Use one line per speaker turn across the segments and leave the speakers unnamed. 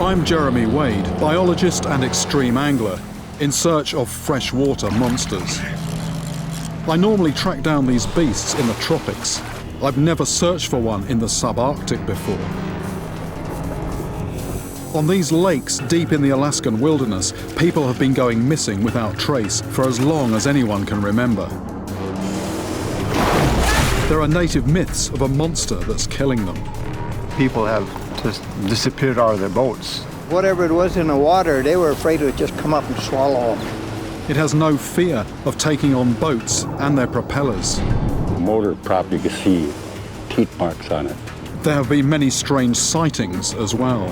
I'm Jeremy Wade, biologist and extreme angler, in search of freshwater monsters. I normally track down these beasts in the tropics. I've never searched for one in the subarctic before. On these lakes deep in the Alaskan wilderness, people have been going missing without trace for as long as anyone can remember. There are native myths of a monster that's killing them.
People have just disappeared out of their boats.
Whatever it was in the water, they were afraid it would just come up and swallow them.
It has no fear of taking on boats and their propellers.
The motor prop, you can see teeth marks on it.
There have been many strange sightings as well.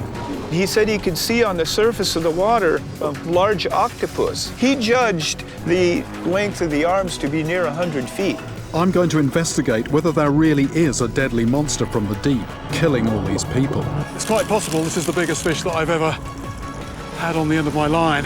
He said he could see on the surface of the water a large octopus. He judged the length of the arms to be near 100 feet.
I'm going to investigate whether there really is a deadly monster from the deep killing all these people.
It's quite possible this is the biggest fish that I've ever had on the end of my line.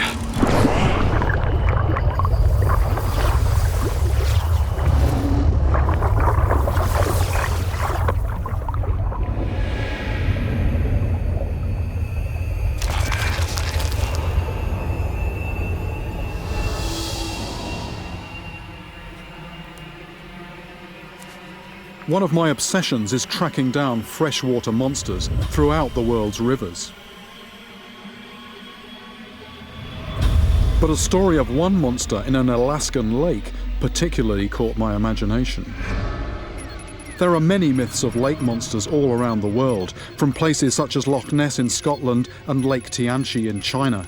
One of my obsessions is tracking down freshwater monsters throughout the world's rivers. But a story of one monster in an Alaskan lake particularly caught my imagination. There are many myths of lake monsters all around the world, from places such as Loch Ness in Scotland and Lake Tianchi in China.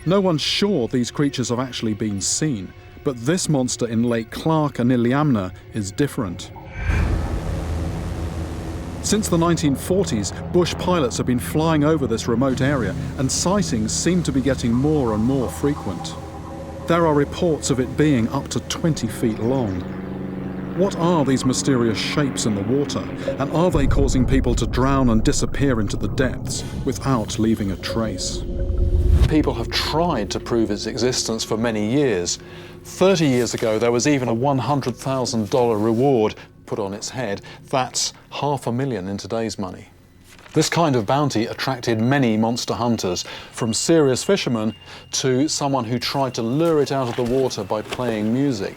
No one's sure these creatures have actually been seen, but this monster in Lake Clark and Iliamna is different. Since the 1940s, bush pilots have been flying over this remote area, and sightings seem to be getting more and more frequent. There are reports of it being up to 20 feet long. What are these mysterious shapes in the water, and are they causing people to drown and disappear into the depths without leaving a trace? People have tried to prove its existence for many years. 30 years ago, there was even a $100,000 reward put on its head. That's $500,000 in today's money. This kind of bounty attracted many monster hunters, from serious fishermen to someone who tried to lure it out of the water by playing music.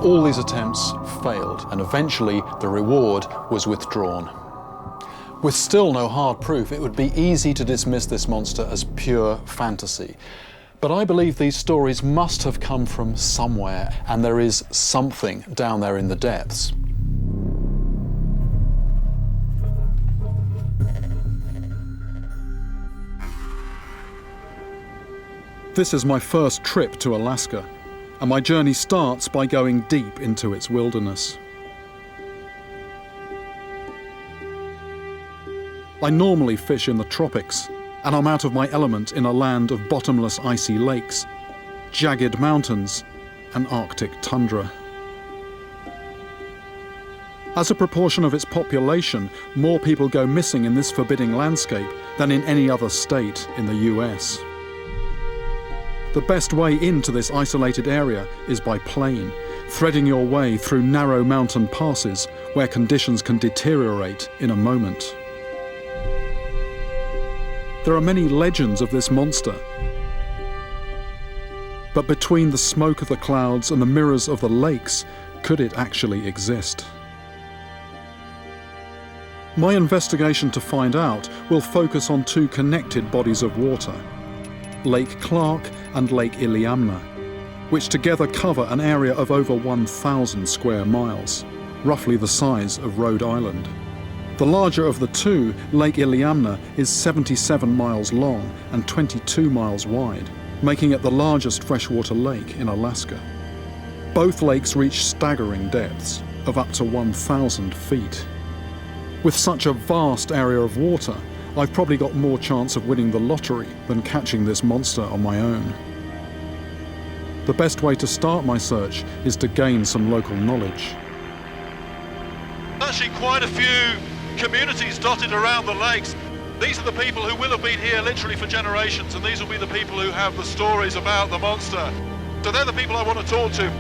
All these attempts failed, and eventually the reward was withdrawn. With still no hard proof, it would be easy to dismiss this monster as pure fantasy. But I believe these stories must have come from somewhere, and there is something down there in the depths. This is my first trip to Alaska, and my journey starts by going deep into its wilderness. I normally fish in the tropics, and I'm out of my element in a land of bottomless icy lakes, jagged mountains, and Arctic tundra. As a proportion of its population, more people go missing in this forbidding landscape than in any other state in the US. The best way into this isolated area is by plane, threading your way through narrow mountain passes where conditions can deteriorate in a moment. There are many legends of this monster, but between the smoke of the clouds and the mirrors of the lakes, could it actually exist? My investigation to find out will focus on two connected bodies of water, Lake Clark and Lake Iliamna, which together cover an area of over 1,000 square miles, roughly the size of Rhode Island. The larger of the two, Lake Iliamna, is 77 miles long and 22 miles wide, making it the largest freshwater lake in Alaska. Both lakes reach staggering depths of up to 1,000 feet. With such a vast area of water, I've probably got more chance of winning the lottery than catching this monster on my own. The best way to start my search is to gain some local knowledge.
Actually, quite a few communities dotted around the lakes. These are the people who will have been here literally for generations, and these will be the people who have the stories about the monster. So they're the people I want to talk to.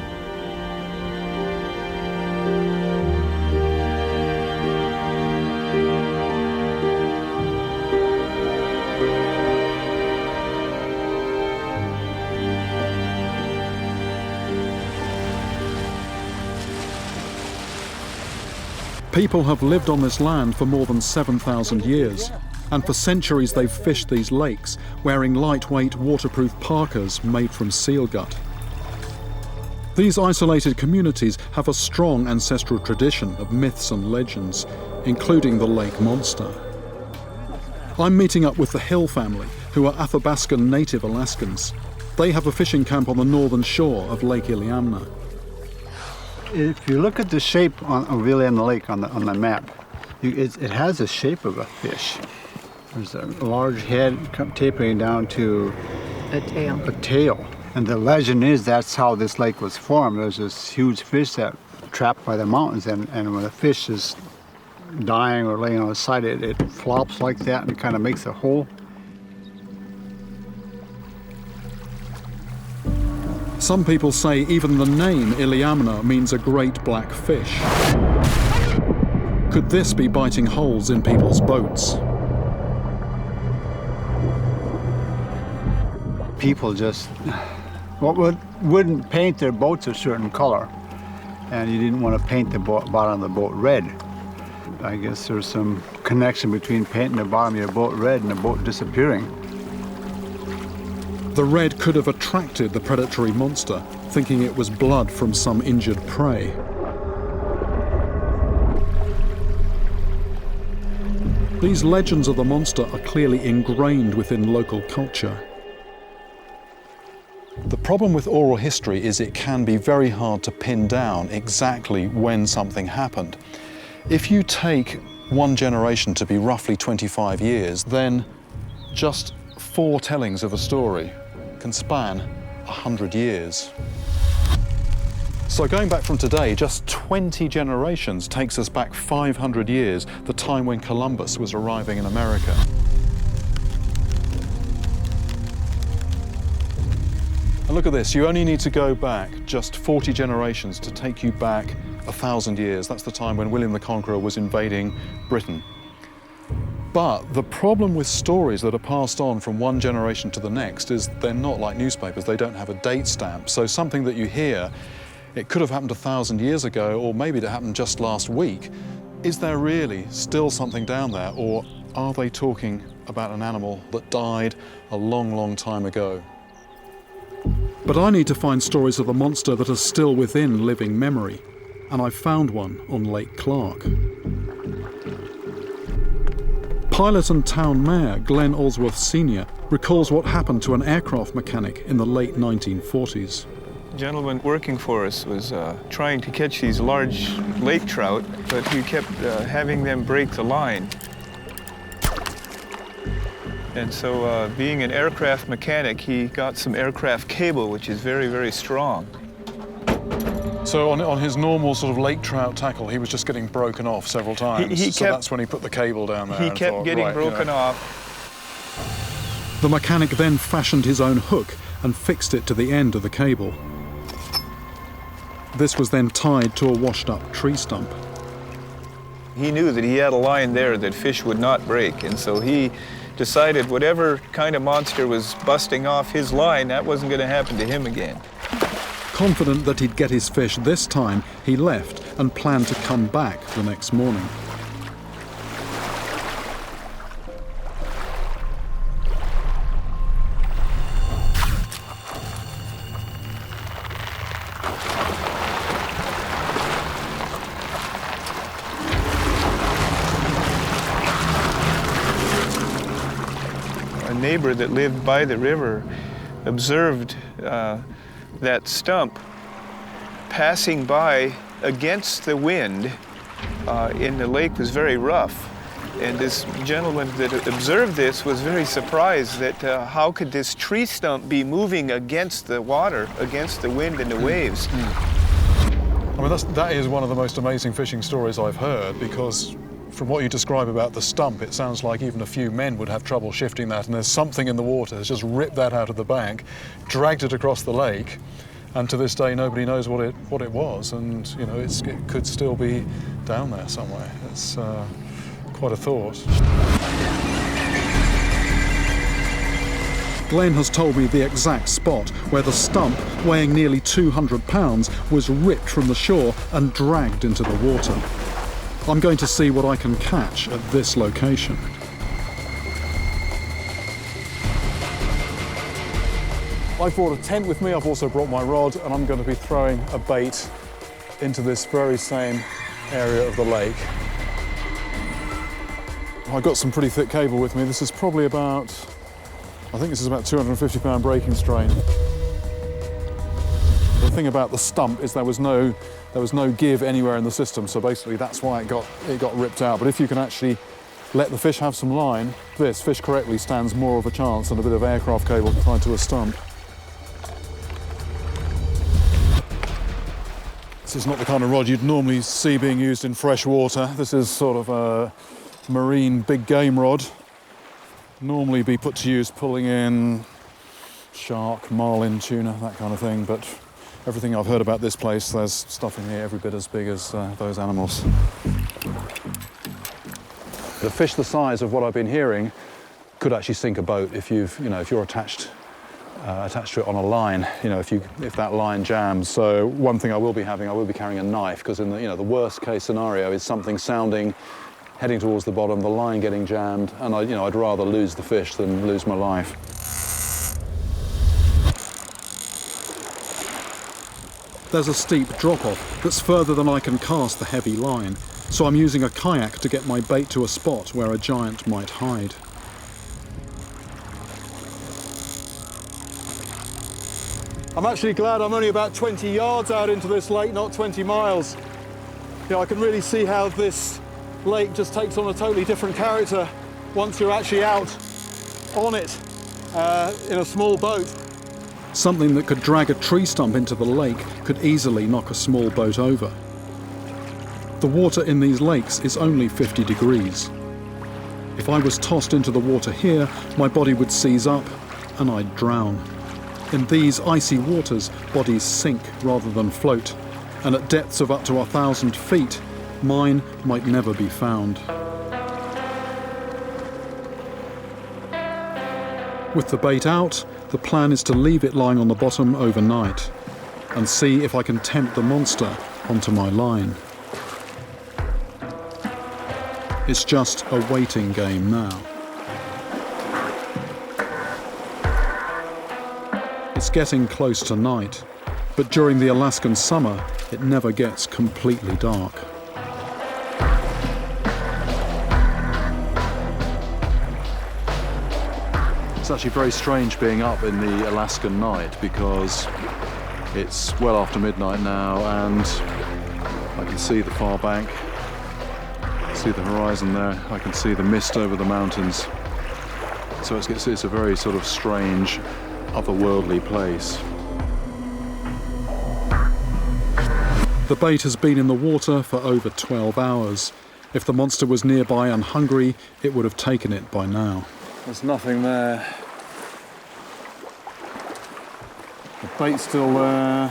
People have lived on this land for more than 7,000 years, and for centuries they've fished these lakes, wearing lightweight, waterproof parkas made from seal gut. These isolated communities have a strong ancestral tradition of myths and legends, including the lake monster. I'm meeting up with the Hill family, who are Athabaskan native Alaskans. They have a fishing camp on the northern shore of Lake Iliamna.
If you look at the shape of Iliamna Lake on the map, it has the shape of a fish. There's a large head tapering down to
a
tail. And the legend is that's how this lake was formed. There's this huge fish that trapped by the mountains, and when the fish is dying or laying on the side, it flops like that and kind of makes a hole.
Some people say even the name Iliamna means a great black fish. Could this be biting holes in people's boats?
People just wouldn't paint their boats a certain color, and you didn't want to paint the bottom of the boat red. I guess there's some connection between painting the bottom of your boat red and the boat disappearing.
The red could have attracted the predatory monster, thinking it was blood from some injured prey. These legends of the monster are clearly ingrained within local culture. The problem with oral history is it can be very hard to pin down exactly when something happened. If you take one generation to be roughly 25 years, then just 4 tellings of a story can span 100 years. So going back from today, just 20 generations takes us back 500 years, the time when Columbus was arriving in America. And look at this, you only need to go back just 40 generations to take you back 1,000 years. That's the time when William the Conqueror was invading Britain. But the problem with stories that are passed on from one generation to the next is they're not like newspapers, they don't have a date stamp. So something that you hear, it could have happened 1,000 years ago, or maybe it happened just last week. Is there really still something down there, or are they talking about an animal that died a long, long time ago? But I need to find stories of the monster that are still within living memory, and I found one on Lake Clark. Pilot and town mayor Glenn Olsworth Sr. recalls what happened to an aircraft mechanic in the late 1940s.
The gentleman working for us was trying to catch these large lake trout, but he kept having them break the line. And so being an aircraft mechanic, he got some aircraft cable, which is very, very strong.
So on his normal sort of lake trout tackle, he was just getting broken off several times. So that's when he put the cable down there.
He kept getting broken off.
The mechanic then fashioned his own hook and fixed it to the end of the cable. This was then tied to a washed-up tree stump.
He knew that he had a line there that fish would not break, and so he decided whatever kind of monster was busting off his line, that wasn't going to happen to him again.
Confident that he'd get his fish this time, he left and planned to come back the next morning.
A neighbor that lived by the river observed that stump passing by against the wind in the lake was very rough. And this gentleman that observed this was very surprised that how could this tree stump be moving against the water, against the wind and the waves?
I mean, that is one of the most amazing fishing stories I've heard, because from what you describe about the stump, it sounds like even a few men would have trouble shifting that, and there's something in the water that's just ripped that out of the bank, dragged it across the lake, and to this day nobody knows what it was, and you know it could still be down there somewhere. It's quite a thought. Glenn has told me the exact spot where the stump, weighing nearly 200 pounds, was ripped from the shore and dragged into the water. I'm going to see what I can catch at this location.
I've brought a tent with me, I've also brought my rod, and I'm going to be throwing a bait into this very same area of the lake. I've got some pretty thick cable with me. This is probably about, I think this is about 250 pound breaking strain. The thing about the stump is there was no give anywhere in the system, so basically that's why it got ripped out. But if you can actually let the fish have some line, this fish correctly stands more of a chance than a bit of aircraft cable tied to a stump. This is not the kind of rod you'd normally see being used in fresh water. This is sort of a marine big game rod. Normally be put to use pulling in shark, marlin, tuna, that kind of thing, but everything I've heard about this place, there's stuff in here every bit as big as those animals. The fish the size of what I've been hearing could actually sink a boat if you're attached to it on a line, if that line jams. So one thing I will be carrying a knife, because in the worst case scenario is something sounding, heading towards the bottom, the line getting jammed, and I'd rather lose the fish than lose my life.
There's a steep drop-off that's further than I can cast the heavy line, so I'm using a kayak to get my bait to a spot where a giant might hide.
I'm actually glad I'm only about 20 yards out into this lake, not 20 miles. I can really see how this lake just takes on a totally different character once you're actually out on it in a small boat.
Something that could drag a tree stump into the lake could easily knock a small boat over. The water in these lakes is only 50 degrees. If I was tossed into the water here, my body would seize up and I'd drown. In these icy waters, bodies sink rather than float, and at depths of up to 1,000 feet, mine might never be found. With the bait out, the plan is to leave it lying on the bottom overnight and see if I can tempt the monster onto my line. It's just a waiting game now. It's getting close to night, but during the Alaskan summer, it never gets completely dark.
It's actually very strange being up in the Alaskan night, because it's well after midnight now and I can see the far bank, see the horizon there, I can see the mist over the mountains. So it's a very sort of strange, otherworldly place.
The bait has been in the water for over 12 hours. If the monster was nearby and hungry, it would have taken it by now.
There's nothing there. The bait's still there.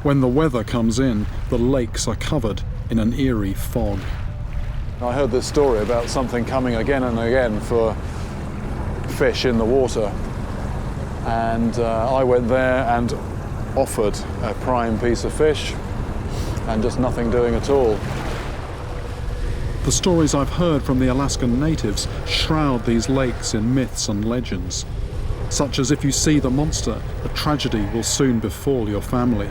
When the weather comes in, the lakes are covered in an eerie fog.
I heard this story about something coming again and again for fish in the water, and I went there and offered a prime piece of fish and just nothing doing at all.
The stories I've heard from the Alaskan natives shroud these lakes in myths and legends, such as if you see the monster, a tragedy will soon befall your family.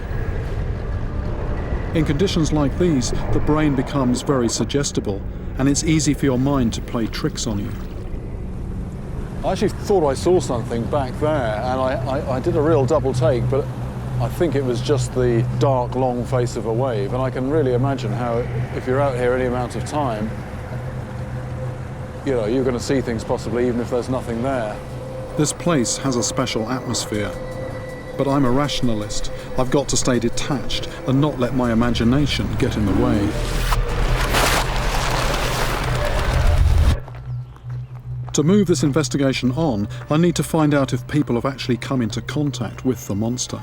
In conditions like these, the brain becomes very suggestible, and it's easy for your mind to play tricks on you.
I actually thought I saw something back there, and I did a real double take, but I think it was just the dark, long face of a wave, and I can really imagine how, if you're out here any amount of time, you're going to see things possibly even if there's nothing there.
This place has a special atmosphere, but I'm a rationalist. I've got to stay detached and not let my imagination get in the way. To move this investigation on, I need to find out if people have actually come into contact with the monster.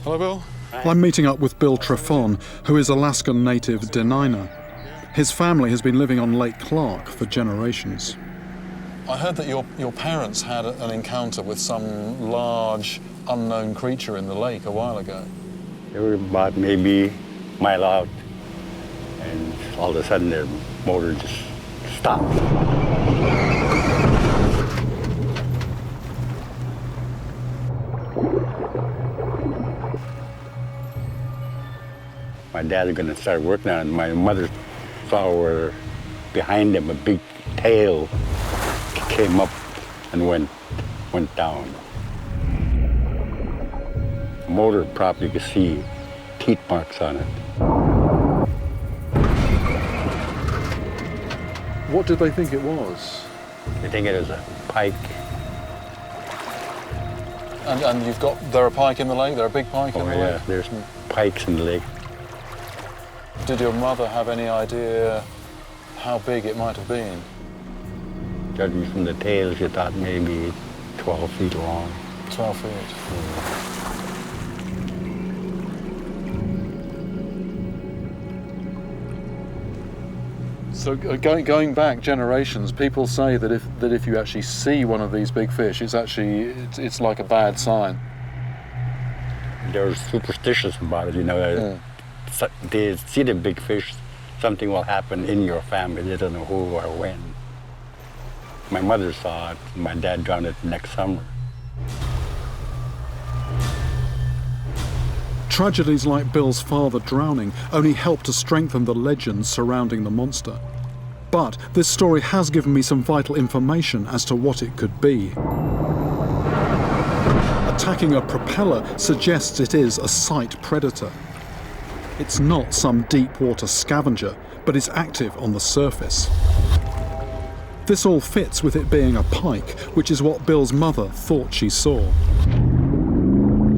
Hello, Bill.
I'm meeting up with Bill Trefon, who is Alaskan native Denina. His family has been living on Lake Clark for generations.
I heard that your parents had an encounter with some large, unknown creature in the lake a while ago.
They were about maybe a mile out, and all of a sudden their motor just stopped. My dad was going to start working on it, and my mother saw where behind him a big tail came up and went down. The motor prop, you could see teeth marks on it.
What did they think it was?
I think it was a pike.
And there are pike in the lake? There are big pike in the
Yeah,
lake?
there's pikes in the lake.
Did your mother have any idea how big it might have been?
Judging from the tail, she thought maybe 12 feet long.
12 feet. So going back generations, people say that if you actually see one of these big fish, it's like a bad sign.
They're superstitious about it, you know.
Yeah.
They see the big fish, something will happen in your family. They don't know who or when. My mother saw it. My dad drowned it next summer.
Tragedies like Bill's father drowning only help to strengthen the legends surrounding the monster. But this story has given me some vital information as to what it could be. Attacking a propeller suggests it is a sight predator. It's not some deep water scavenger, but is active on the surface. This all fits with it being a pike, which is what Bill's mother thought she saw.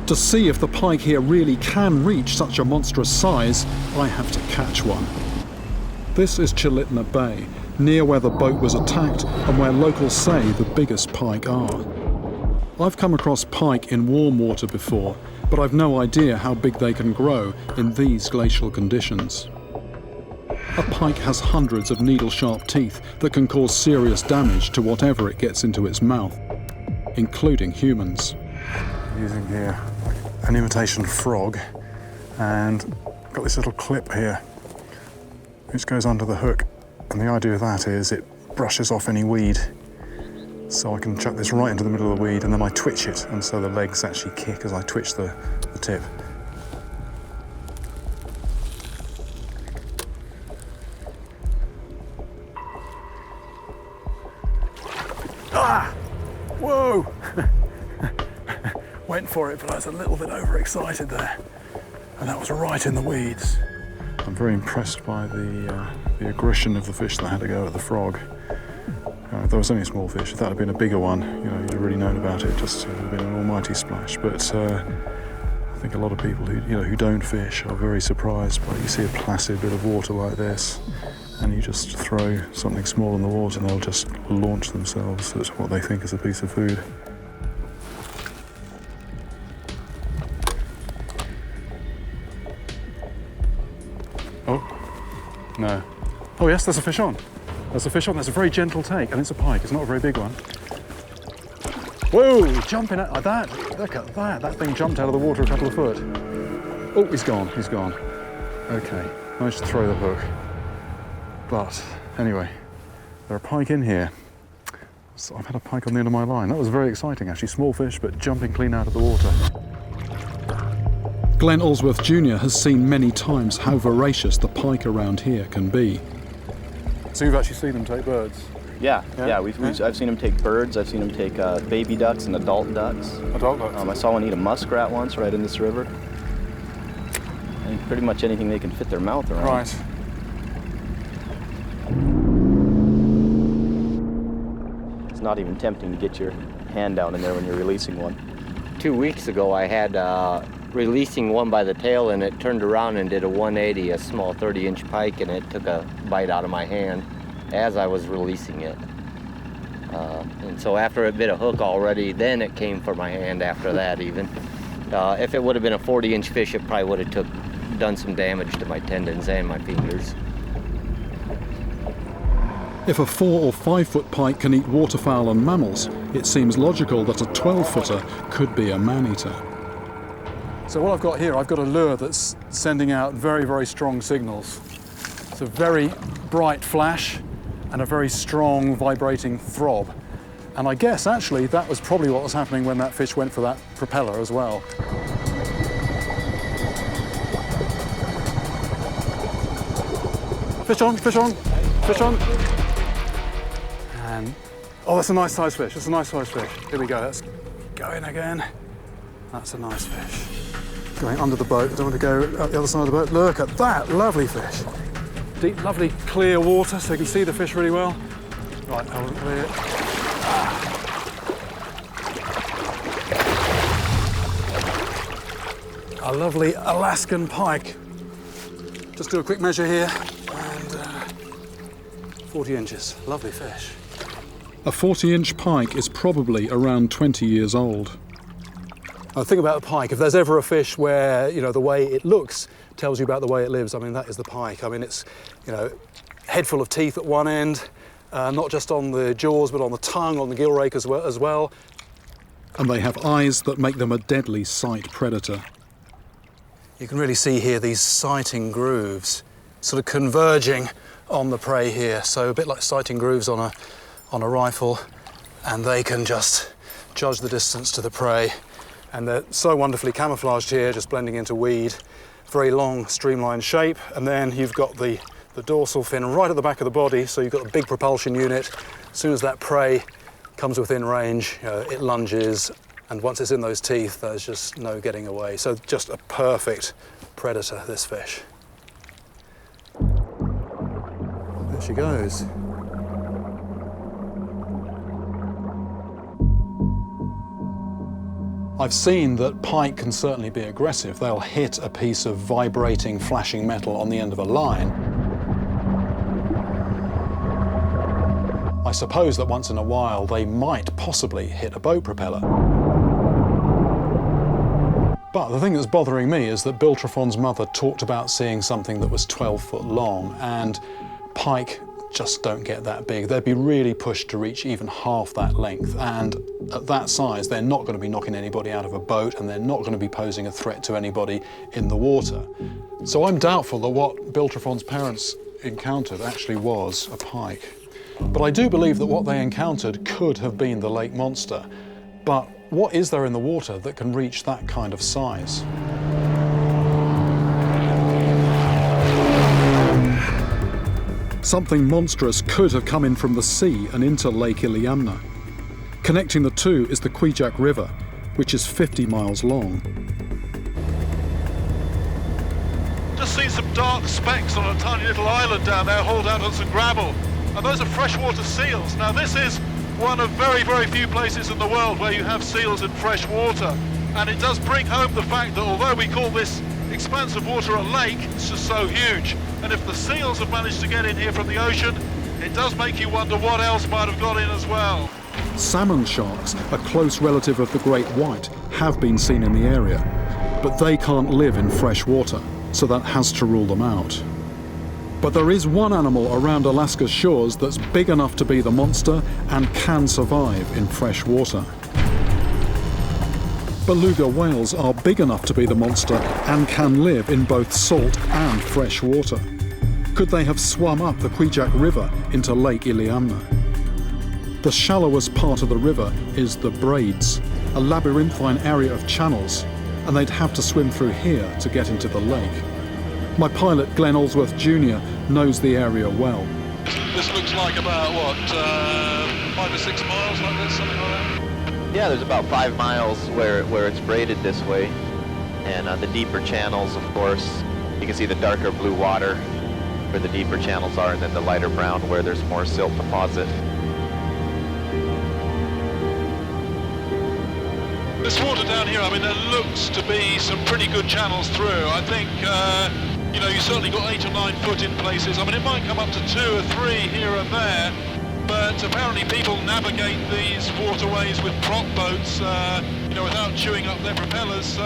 To see if the pike here really can reach such a monstrous size, I have to catch one. This is Chilitna Bay, near where the boat was attacked and where locals say the biggest pike are. I've come across pike in warm water before, but I've no idea how big they can grow in these glacial conditions. A pike has hundreds of needle-sharp teeth that can cause serious damage to whatever it gets into its mouth, including humans.
Using here an imitation frog, and got this little clip here which goes under the hook, and the idea of that is it brushes off any weed. So I can chuck this right into the middle of the weed, and then I twitch it, and so the legs actually kick as I twitch the tip. Ah! Whoa! Went for it, but I was a little bit overexcited there, and that was right in the weeds. I'm very impressed by the aggression of the fish that had to go at the frog. There was only a small fish. If that had been a bigger one, you know, you'd have really known about it. Just would have been an almighty splash. But I think a lot of people who don't fish are very surprised by, you see a placid bit of water like this, and you just throw something small in the water, and they'll just launch themselves at what they think is a piece of food. Oh, no. Oh yes, there's a fish on. There's a fish on. There's a very gentle take, and it's a pike. It's not a very big one. Whoa, he's jumping at that. Look at that. That thing jumped out of the water a couple of foot. Oh, he's gone. He's gone. Okay, managed to throw the hook. But anyway, there are pike in here. So I've had a pike on the end of my line. That was very exciting, actually. Small fish, but jumping clean out of the water.
Glenn Allsworth Jr. has seen many times how voracious the pike around here can be.
So you've actually seen them take birds?
Yeah. I've seen them take birds. I've seen them take baby ducks and adult ducks.
Adult ducks?
I saw one eat a muskrat once right in this river. And pretty much anything they can fit their mouth around.
Right.
It's not even tempting to get your hand down in there when you're releasing one.
2 weeks ago I had releasing one by the tail, and it turned around and did a 180, a small 30-inch pike, and it took a bite out of my hand as I was releasing it. And so after it bit a hook already, then it came for my hand after that even. If it would have been a 40-inch fish, it probably would have done some damage to my tendons and my fingers.
If a 4 or 5 foot pike can eat waterfowl and mammals, it seems logical that a 12-footer could be a man-eater.
So what I've got here, I've got a lure that's sending out very, very strong signals. It's a very bright flash and a very strong vibrating throb. And I guess actually that was probably what was happening when that fish went for that propeller as well. Fish on, fish on, fish on. And, oh, that's a nice size fish, that's a nice size fish. Here we go, let's go in again. That's a nice fish. Going under the boat, I don't want to go up the other side of the boat. Look at that, lovely fish. Deep, lovely clear water so you can see the fish really well. Right, hold it clear. A lovely Alaskan pike. Just do a quick measure here, and 40 inches, lovely fish.
A 40-inch pike is probably around 20 years old.
The thing about the pike, if there's ever a fish where, you know, the way it looks tells you about the way it lives, I mean, that is the pike. I mean, it's, you know, head full of teeth at one end, not just on the jaws, but on the tongue, on the gill rake as well.
And they have eyes that make them a deadly sight predator.
You can really see here these sighting grooves sort of converging on the prey here. So a bit like sighting grooves on a rifle, and they can just judge the distance to the prey. And they're so wonderfully camouflaged here, just blending into weed. Very long, streamlined shape. And then you've got the dorsal fin right at the back of the body, so you've got a big propulsion unit. As soon as that prey comes within range, it lunges, and once it's in those teeth, there's just no getting away. So just a perfect predator, this fish. There she goes. I've seen that pike can certainly be aggressive. They'll hit a piece of vibrating, flashing metal on the end of a line. I suppose that once in a while they might possibly hit a boat propeller. But the thing that's bothering me is that Biltrafon's mother talked about seeing something that was 12 foot long, and pike just don't get that big. They'd be really pushed to reach even half that length, and at that size they're not going to be knocking anybody out of a boat, and they're not going to be posing a threat to anybody in the water. So I'm doubtful that what Biltrafon's parents encountered actually was a pike. But I do believe that what they encountered could have been the lake monster. But what is there in the water that can reach that kind of size?
Something monstrous could have come in from the sea and into Lake Iliamna. Connecting the two is the Kwijak River, which is 50 miles long.
Just seen some dark specks on a tiny little island down there, hauled out on some gravel. And those are freshwater seals. Now this is one of very, very few places in the world where you have seals in fresh water. And it does bring home the fact that although we call this expanse of water a lake, it's just so huge. And if the seals have managed to get in here from the ocean, it does make you wonder what else might have got in as well.
Salmon sharks, a close relative of the great white, have been seen in the area, but they can't live in fresh water, so that has to rule them out. But there is one animal around Alaska's shores that's big enough to be the monster and can survive in fresh water. Beluga whales are big enough to be the monster and can live in both salt and fresh water. Could they have swum up the Kwijak River into Lake Iliamna? The shallowest part of the river is the Braids, a labyrinthine area of channels, and they'd have to swim through here to get into the lake. My pilot, Glenn Olsworth Jr., knows the area well.
This looks like about, what, 5 or 6 miles like this, something like that?
Yeah, there's about 5 miles where it's braided this way. And on the deeper channels, of course, you can see the darker blue water where the deeper channels are, and then the lighter brown where there's more silt deposit.
This water down here, I mean, there looks to be some pretty good channels through. I think, you know, you certainly got 8 or 9 foot in places. I mean, it might come up to 2 or 3 here and there, but apparently people navigate these waterways with prop boats, you know, without chewing up their propellers.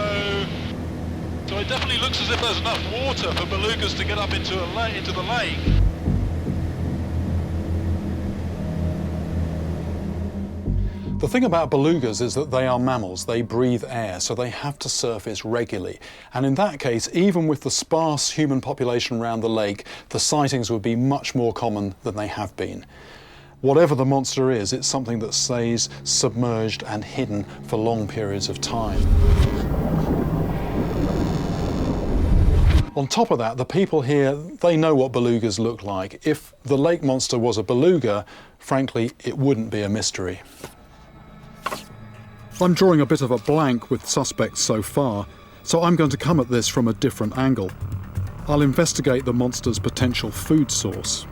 So it definitely looks as if there's enough water for belugas to get up into the lake.
The thing about belugas is that they are mammals. They breathe air, so they have to surface regularly. And in that case, even with the sparse human population around the lake, the sightings would be much more common than they have been. Whatever the monster is, it's something that stays submerged and hidden for long periods of time. On top of that, the people here, they know what belugas look like. If the lake monster was a beluga, frankly, it wouldn't be a mystery.
I'm drawing a bit of a blank with suspects so far, so I'm going to come at this from a different angle. I'll investigate the monster's potential food source.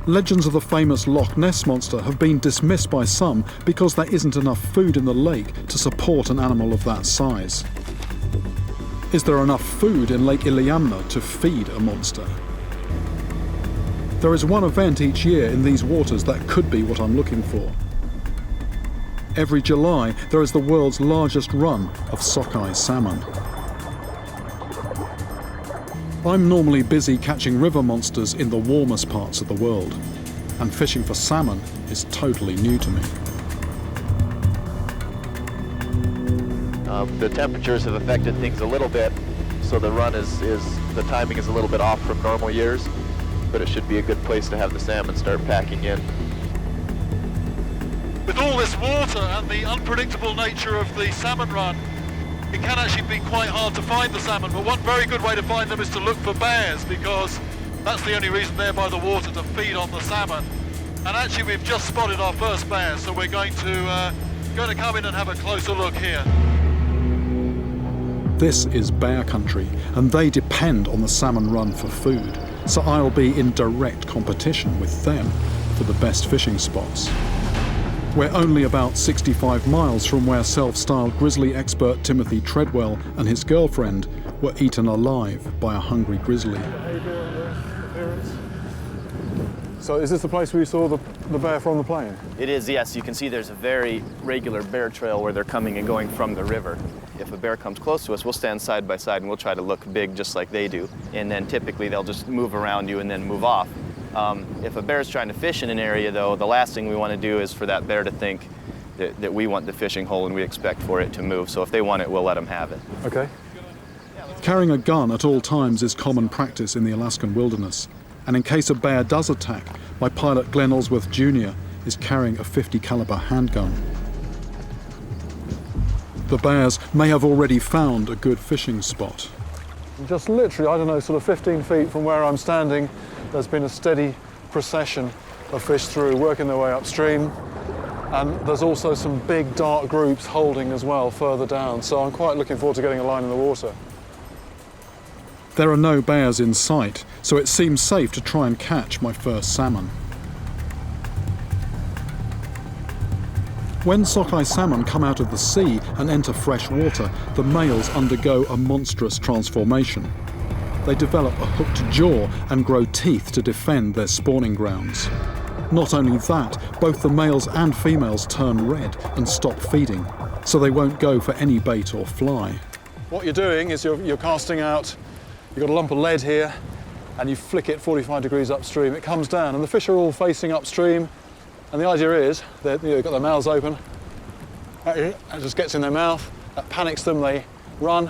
Legends of the famous Loch Ness monster have been dismissed by some because there isn't enough food in the lake to support an animal of that size. Is there enough food in Lake Iliamna to feed a monster? There is one event each year in these waters that could be what I'm looking for. Every July, there is the world's largest run of sockeye salmon. I'm normally busy catching river monsters in the warmest parts of the world, and fishing for salmon is totally new to me.
The temperatures have affected things a little bit, so the run the timing is a little bit off from normal years, but it should be a good place to have the salmon start packing in.
With all this water and the unpredictable nature of the salmon run, it can actually be quite hard to find the salmon, but one very good way to find them is to look for bears, because that's the only reason they're by the water, to feed on the salmon. And actually we've just spotted our first bear, so we're going to come in and have a closer look here.
This is bear country, and they depend on the salmon run for food, so I'll be in direct competition with them for the best fishing spots. We're only about 65 miles from where self-styled grizzly expert Timothy Treadwell and his girlfriend were eaten alive by a hungry grizzly.
So is this the place where you saw the bear from the plane?
It is, yes. You can see there's a very regular bear trail where they're coming and going from the river. If a bear comes close to us, we'll stand side by side and we'll try to look big just like they do. And then typically they'll just move around you and then move off. If a bear's trying to fish in an area, though, the last thing we want to do is for that bear to think that we want the fishing hole and we expect for it to move. So if they want it, we'll let them have it.
Okay.
Carrying a gun at all times is common practice in the Alaskan wilderness, and in case a bear does attack, my pilot Glenn Osworth Jr. is carrying a .50 caliber handgun. The bears may have already found a good fishing spot.
Just literally, I don't know, sort of 15 feet from where I'm standing, there's been a steady procession of fish through, working their way upstream. And there's also some big dark groups holding as well further down, so I'm quite looking forward to getting a line in the water.
There are no bears in sight, so it seems safe to try and catch my first salmon. When sockeye salmon come out of the sea and enter fresh water, the males undergo a monstrous transformation. They develop a hooked jaw and grow teeth to defend their spawning grounds. Not only that, both the males and females turn red and stop feeding, so they won't go for any bait or fly.
What you're doing is you're casting out, you've got a lump of lead here, and you flick it 45 degrees upstream. It comes down, and the fish are all facing upstream. And the idea is that they've got their mouths open, it just gets in their mouth, that panics them, they run,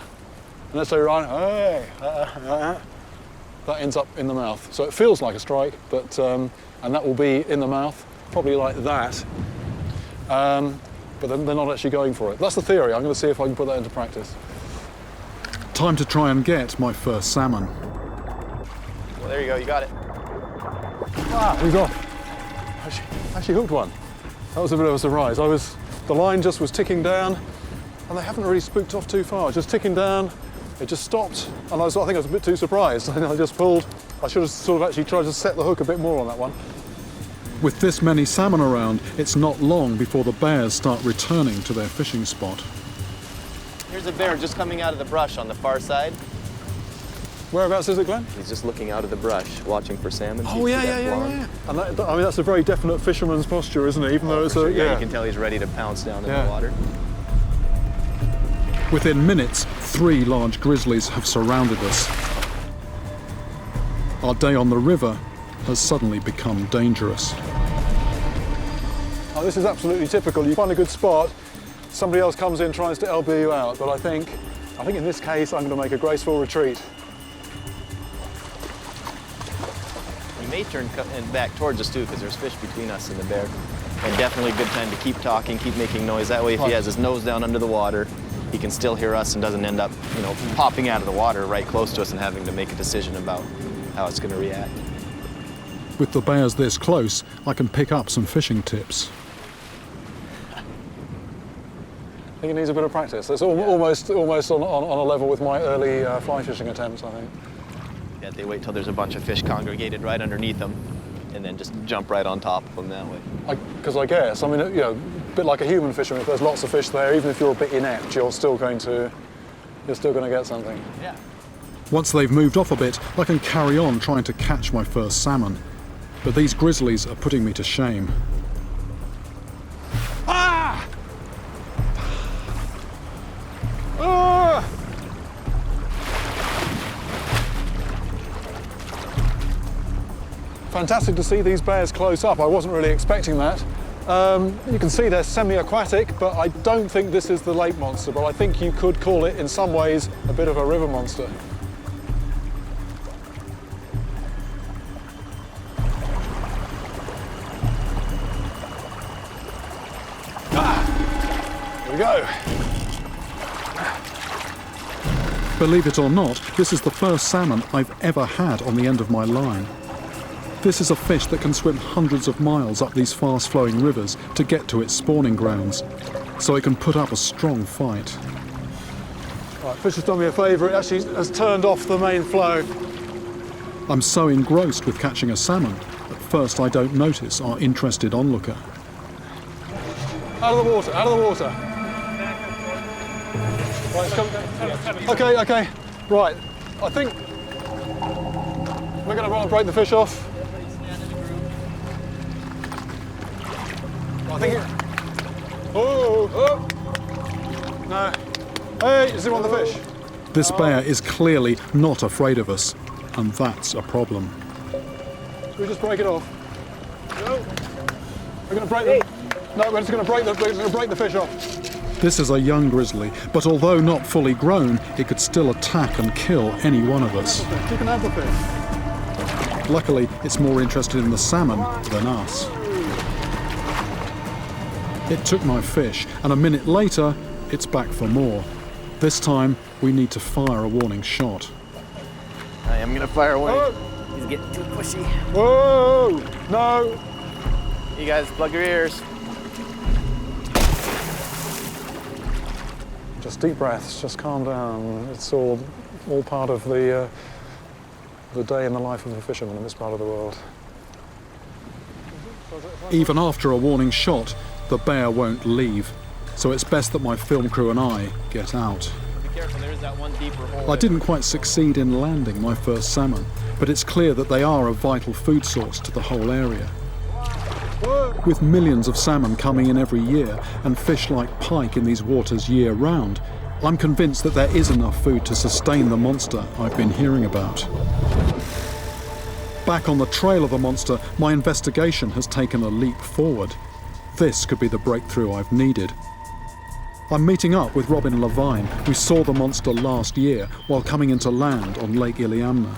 and as they run, hey, that ends up in the mouth. So it feels like a strike, but and that will be in the mouth, probably like that, but then they're not actually going for it. That's the theory. I'm going to see if I can put that into practice.
Time to try and get my first salmon.
Well, there you go, you got it.
Ah, he's off. Actually hooked one. That was a bit of a surprise. The line just was ticking down, and they haven't really spooked off too far. Just ticking down, it just stopped, and I think I was a bit too surprised. I just pulled. I should have sort of actually tried to set the hook a bit more on that one.
With this many salmon around, it's not long before the bears start returning to their fishing spot.
Here's a bear just coming out of the brush on the far side.
Whereabouts is it, Glenn?
He's just looking out of the brush, watching for salmon.
Oh, yeah. And that, I mean, that's a very definite fisherman's posture, isn't it? Even though it's
sure. Yeah, you can tell he's ready to pounce down in the water.
Within minutes, 3 large grizzlies have surrounded us. Our day on the river has suddenly become dangerous.
Oh, this is absolutely typical. You find a good spot, somebody else comes in, tries to LB you out, but I think in this case I'm going to make a graceful retreat.
You may turn back towards us too, because there's fish between us and the bear. And definitely a good time to keep talking, keep making noise. That way, if he has his nose down under the water, he can still hear us and doesn't end up, popping out of the water right close to us and having to make a decision about how it's going to react.
With the bears this close, I can pick up some fishing tips.
I think it needs a bit of practice. It's almost on a level with my early fly fishing attempts, I think.
Yeah, they wait till there's a bunch of fish congregated right underneath them, and then just jump right on top of them that way.
Because I guess, a bit like a human fisherman, if there's lots of fish there, even if you're a bit inept, you're still going to get something.
Yeah.
Once they've moved off a bit, I can carry on trying to catch my first salmon. But these grizzlies are putting me to shame.
Ah! Ah! Fantastic to see these bears close up. I wasn't really expecting that. You can see they're semi-aquatic, but I don't think this is the lake monster, but I think you could call it in some ways a bit of a river monster. Here we go.
Believe it or not, this is the first salmon I've ever had on the end of my line. This is a fish that can swim hundreds of miles up these fast-flowing rivers to get to its spawning grounds, so it can put up a strong fight.
Right, fish has done me a favour, it actually has turned off the main flow.
I'm so engrossed with catching a salmon, at first I don't notice our interested onlooker.
Out of the water, out of the water. Right, it's coming. Okay. Right, I think we're going to want to break the fish off. I think it... Oh! No. Hey, you see one of the fish?
This bear is clearly not afraid of us, and that's a problem.
Should we just break it off? No. We're going to break the... No, we're just going to break the fish off.
This is a young grizzly, but although not fully grown, it could still attack and kill any one of us.
You can have the fish.
Luckily, it's more interested in the salmon than us. It took my fish, and a minute later, it's back for more. This time, we need to fire a warning shot.
I am gonna fire one. Oh. He's getting too pushy.
Whoa! No!
You guys, plug your ears.
Just deep breaths, just calm down. It's all part of the day in the life of a fisherman in this part of the world.
Even after a warning shot, the bear won't leave, so it's best that my film crew and I get out.
Be careful, there is that one deeper hole.
I didn't quite succeed in landing my first salmon, but it's clear that they are a vital food source to the whole area. With millions of salmon coming in every year and fish like pike in these waters year-round, I'm convinced that there is enough food to sustain the monster I've been hearing about. Back on the trail of the monster, my investigation has taken a leap forward. This could be the breakthrough I've needed. I'm meeting up with Robin Levine, who saw the monster last year while coming into land on Lake Iliamna.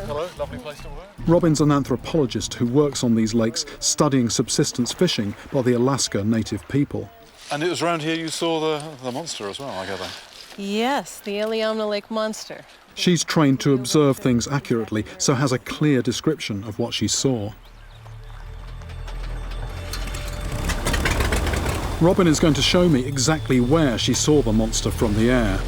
Hello, lovely place to work.
Robin's an anthropologist who works on these lakes studying subsistence fishing by the Alaska native people.
And it was around here you saw the monster as well, I gather?
Yes, the Iliamna Lake monster.
She's trained to observe things accurately, so has a clear description of what she saw. Robin is going to show me exactly where she saw the monster from the air.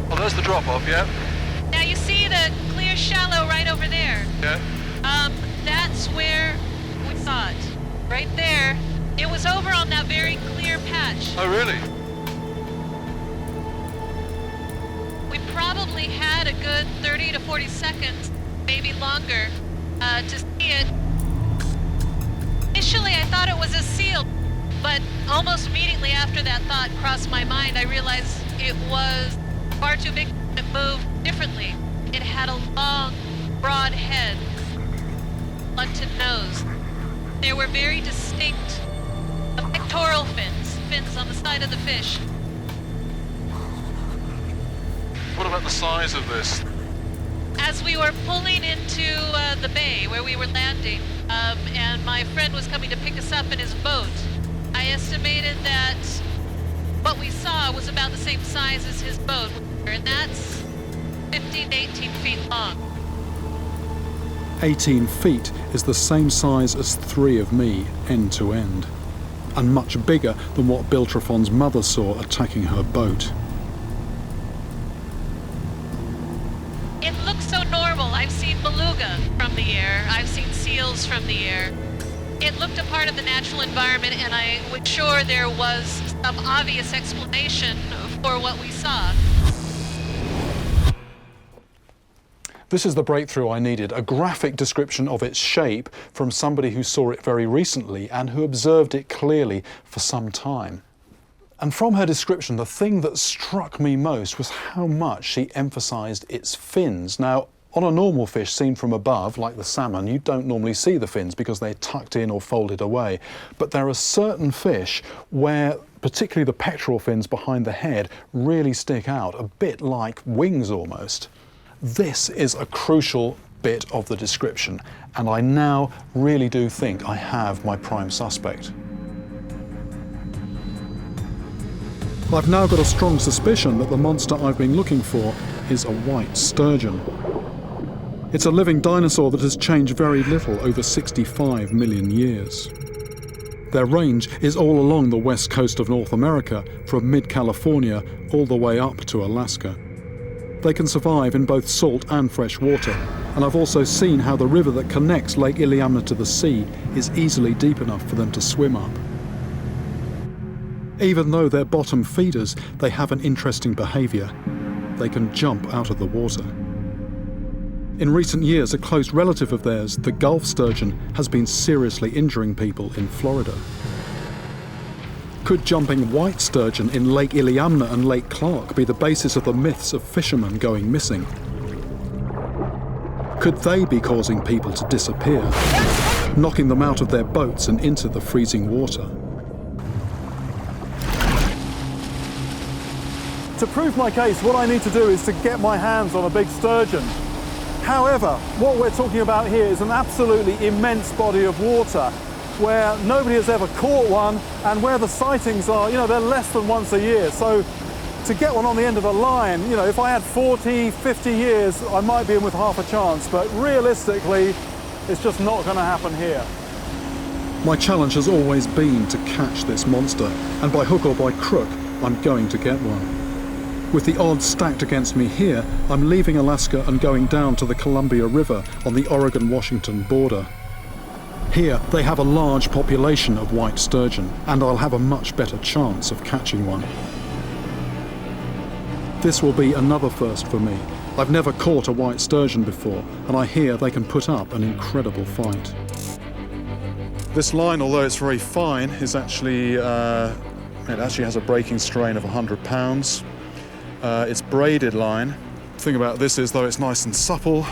Oh, there's the drop-off, yeah?
Now you see the clear shallow right over there?
Yeah.
That's where we saw it. Right there. It was over on that very clear patch.
Oh, really?
We probably had a good 30 to 40 seconds, maybe longer, to see it. Initially, I thought it was a seal, but almost immediately after that thought crossed my mind, I realized it was far too big to move differently. It had a long, broad head. blunted nose. There were very distinct pectoral fins on the side of the fish.
What about the size of this?
As we were pulling into the bay where we were landing, and my friend was coming to pick us up in his boat, I estimated that what we saw was about the same size as his boat, and that's 15 to 18 feet long.
18 feet is the same size as 3 of me, end to end, and much bigger than what Biltrafon's mother saw attacking her boat.
It looks so normal. I've seen beluga from the air. I've seen seals from the air. It looked a part of the natural environment, and I was sure there was some obvious explanation for what we saw.
This is the breakthrough I needed, a graphic description of its shape from somebody who saw it very recently and who observed it clearly for some time. And from her description, the thing that struck me most was how much she emphasised its fins. Now, on a normal fish seen from above, like the salmon, you don't normally see the fins because they're tucked in or folded away. But there are certain fish where particularly the pectoral fins behind the head really stick out, a bit like wings almost. This is a crucial bit of the description, and I now really do think I have my prime suspect.
I've now got a strong suspicion that the monster I've been looking for is a white sturgeon. It's a living dinosaur that has changed very little over 65 million years. Their range is all along the west coast of North America, from mid-California all the way up to Alaska. They can survive in both salt and fresh water, and I've also seen how the river that connects Lake Iliamna to the sea is easily deep enough for them to swim up. Even though they're bottom feeders, they have an interesting behaviour. They can jump out of the water. In recent years, a close relative of theirs, the Gulf sturgeon, has been seriously injuring people in Florida. Could jumping white sturgeon in Lake Iliamna and Lake Clark be the basis of the myths of fishermen going missing? Could they be causing people to disappear, knocking them out of their boats and into the freezing water?
To prove my case, what I need to do is to get my hands on a big sturgeon. However, what we're talking about here is an absolutely immense body of water where nobody has ever caught one, and where the sightings are, they're less than once a year. So to get one on the end of a line, if I had 40, 50 years, I might be in with half a chance, but realistically, it's just not going to happen here.
My challenge has always been to catch this monster, and by hook or by crook, I'm going to get one. With the odds stacked against me here, I'm leaving Alaska and going down to the Columbia River on the Oregon-Washington border. Here, they have a large population of white sturgeon, and I'll have a much better chance of catching one. This will be another first for me. I've never caught a white sturgeon before, and I hear they can put up an incredible fight.
This line, although it's very fine, is actually, it actually has a breaking strain of 100 pounds. It's braided line. The thing about this is, though, it's nice and supple.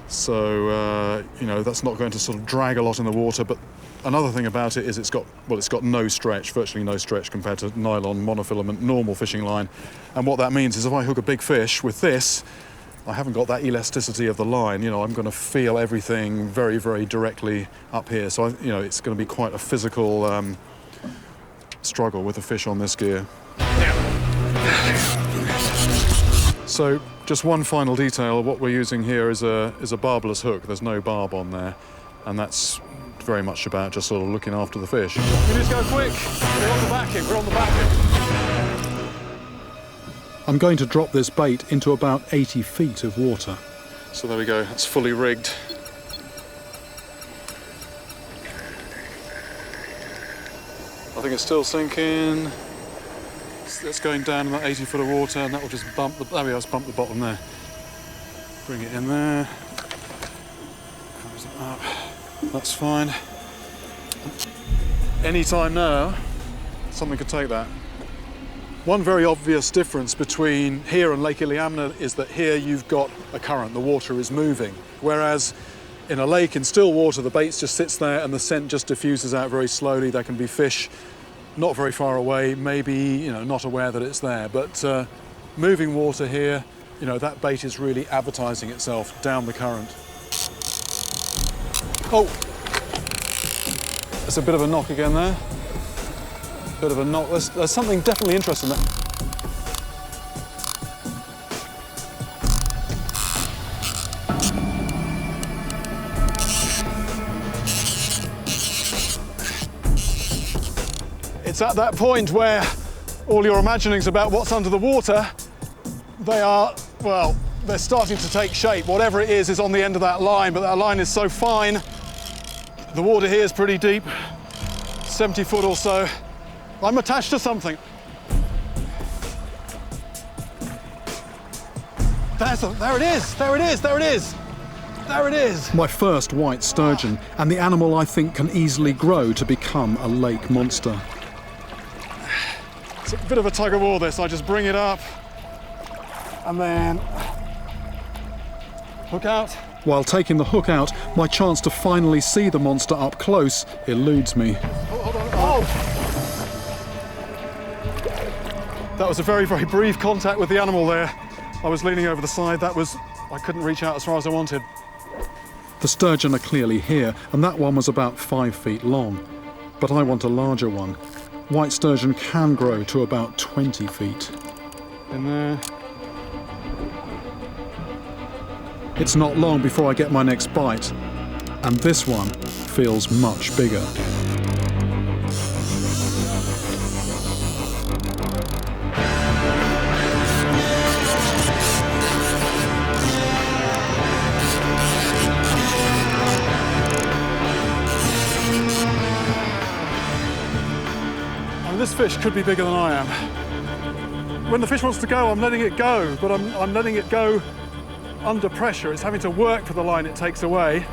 So, that's not going to sort of drag a lot in the water, but another thing about it is it's got no stretch, virtually no stretch compared to nylon monofilament normal fishing line. And what that means is if I hook a big fish with this, I haven't got that elasticity of the line. I'm going to feel everything very, very directly up here. So, it's going to be quite a physical struggle with the fish on this gear. So, just one final detail, what we're using here is a barbless hook. There's no barb on there, and that's very much about just sort of looking after the fish.
You just go quick. We're on the backing. We're on the backing.
I'm going to drop this bait into about 80 feet of water.
So there we go, it's fully rigged. I think it's still sinking. It's going down in that 80 foot of water, and that will just bump the, there we go, let's bump the bottom there. Bring it in there. Close it up. That's fine. Any time now, something could take that. One very obvious difference between here and Lake Iliamna is that here you've got a current, the water is moving. Whereas In a lake, in still water, the bait just sits there and the scent just diffuses out very slowly. There can be fish not very far away, maybe not aware that it's there. But moving water here, that bait is really advertising itself down the current. Oh, there's a bit of a knock again there. Bit of a knock. There's something definitely interesting there. It's at that point where all your imaginings about what's under the water, they're starting to take shape. Whatever it is on the end of that line, but that line is so fine. The water here is pretty deep, 70 foot or so. I'm attached to something. There it is, there it is, there it is. There it is.
My first white sturgeon, and the animal I think can easily grow to become a lake monster.
It's a bit of a tug of war this. I just bring it up and then hook out.
While taking the hook out, my chance to finally see the monster up close eludes me.
Hold on. Oh! That was a very, very brief contact with the animal there. I was leaning over the side. I couldn't reach out as far as I wanted.
The sturgeon are clearly here, and that one was about 5 feet long. But I want a larger one. White sturgeon can grow to about 20 feet.
In there.
It's not long before I get my next bite, and this one feels much bigger.
This fish could be bigger than I am. When the fish wants to go, I'm letting it go, but I'm letting it go under pressure. It's having to work for the line it takes away.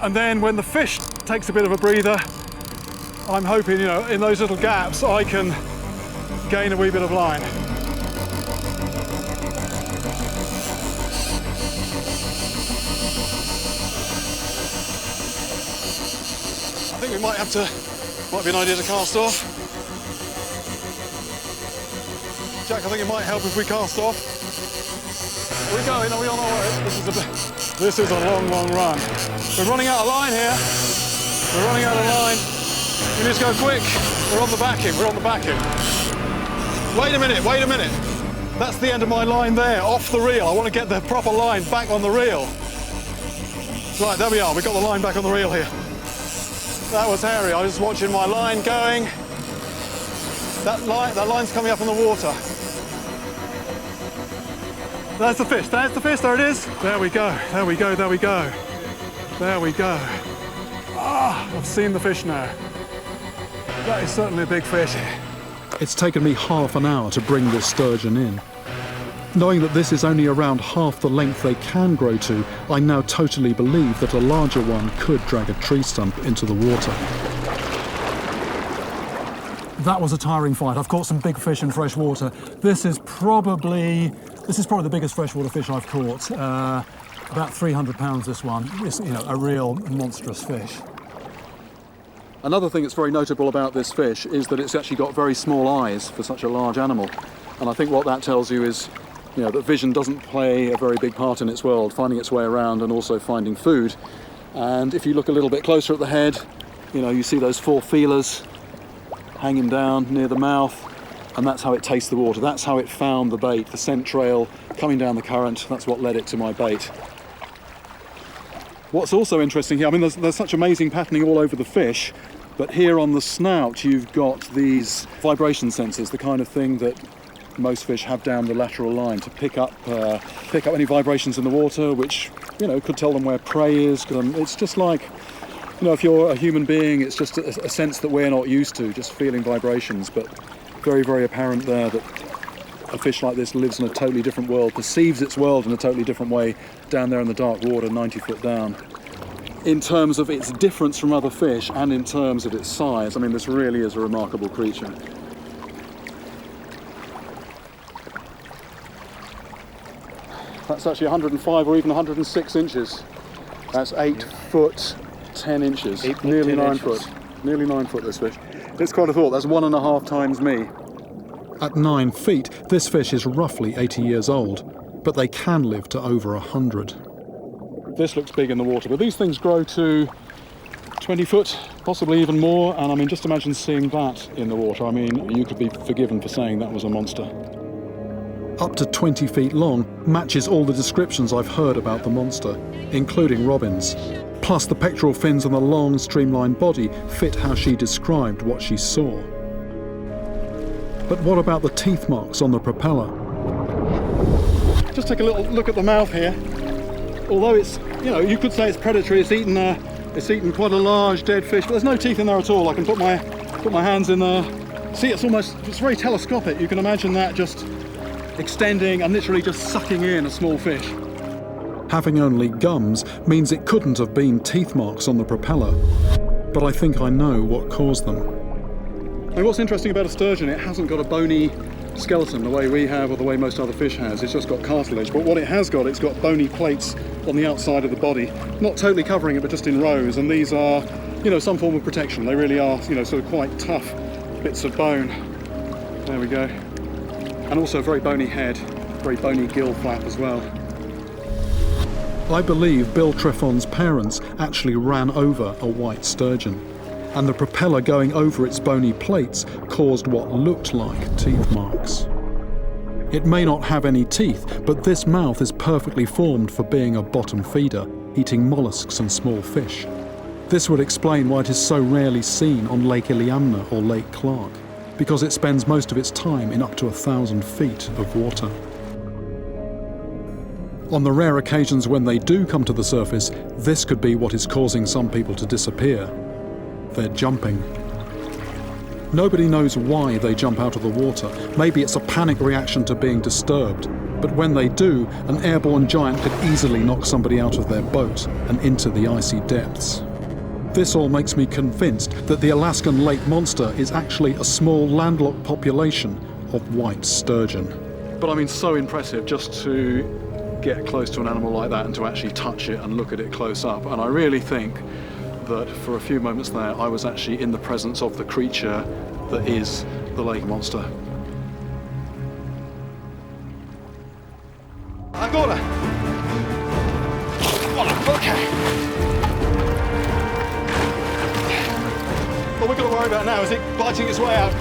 And then when the fish takes a bit of a breather, I'm hoping, in those little gaps, I can gain a wee bit of line. I think we might be an idea to cast off. Jack, I think it might help if we cast off. Are we going? Are we on our way? This is a long, long run. We're running out of line here. We're running out of line. We need to go quick. We're on the backing. We're on the backing. Wait a minute. Wait a minute. That's the end of my line there, off the reel. I want to get the proper line back on the reel. Right, there we are. We've got the line back on the reel here. That was hairy. I was just watching my line going. That line's coming up in the water. There's the fish, there it is. There we go, there we go, there we go. There we go. Ah, I've seen the fish now. That is certainly a big fish.
It's taken me half an hour to bring this sturgeon in. Knowing that this is only around half the length they can grow to, I now totally believe that a larger one could drag a tree stump into the water.
That was a tiring fight. I've caught some big fish in fresh water. This is probably the biggest freshwater fish I've caught. About 300 pounds, this one. It's, a real monstrous fish.
Another thing that's very notable about this fish is that it's actually got very small eyes for such a large animal. And I think what that tells you is, that vision doesn't play a very big part in its world, finding its way around and also finding food. And if you look a little bit closer at the head, you see those 4 feelers hanging down near the mouth, and that's how it tastes the water. That's how it found the bait, the scent trail coming down the current. That's what led it to my bait. What's also interesting here, there's such amazing patterning all over the fish, but here on the snout you've got these vibration sensors, the kind of thing that most fish have down the lateral line to pick up any vibrations in the water, which could tell them where prey is. It's just like, if you're a human being, it's just a sense that we're not used to, just feeling vibrations. But very, very apparent there that a fish like this lives in a totally different world, perceives its world in a totally different way down there in the dark water, 90 foot down. In terms of its difference from other fish and in terms of its size, this really is a remarkable creature. That's actually 105 or even 106 inches.
That's 8 foot 10 inches.
8 foot,
Nearly
10
9
inches.
foot. Nearly 9 foot, this fish. It's quite a thought. That's 1.5 times me.
At 9 feet, this fish is roughly 80 years old, but they can live to over 100.
This looks big in the water, but these things grow to 20 foot, possibly even more, and I mean, just imagine seeing that in the water. I mean, you could be forgiven for saying that was a monster.
Up to 20 feet long matches all the descriptions I've heard about the monster, including Robin's. Plus, the pectoral fins and the long, streamlined body fit how she described what she saw. But what about the teeth marks on the propeller?
Just take a little look at the mouth here. Although it's, you know, you could say it's predatory, it's eaten quite a large dead fish, but there's no teeth in there at all. I can put my hands in there. See, it's very telescopic. You can imagine that just extending and literally just sucking in a small fish.
Having only gums means it couldn't have been teeth marks on the propeller, but I think I know what caused them.
And what's interesting about a sturgeon, it hasn't got a bony skeleton the way we have or the way most other fish has. It's just got cartilage, but what it has got, it's got bony plates on the outside of the body, not totally covering it, but just in rows, and these are, you know, some form of protection. They really are, you know, sort of quite tough bits of bone. There we go. And also a very bony head, very bony gill flap as well.
I believe Bill Treffon's parents actually ran over a white sturgeon, and the propeller going over its bony plates caused what looked like teeth marks. It may not have any teeth, but this mouth is perfectly formed for being a bottom feeder, eating mollusks and small fish. This would explain why it is so rarely seen on Lake Iliamna or Lake Clark, because it spends most of its time in up to 1,000 feet of water. On the rare occasions when they do come to the surface, this could be what is causing some people to disappear. They're jumping. Nobody knows why they jump out of the water. Maybe it's a panic reaction to being disturbed. But when they do, an airborne giant could easily knock somebody out of their boat and into the icy depths. This all makes me convinced that the Alaskan lake monster is actually a small landlocked population of white sturgeon.
But I mean, so impressive just to get close to an animal like that and to actually touch it and look at it close up. And I really think that for a few moments there, I was actually in the presence of the creature that is the lake monster. I got her! Oh, okay. What we've got to worry about now is it biting its way out.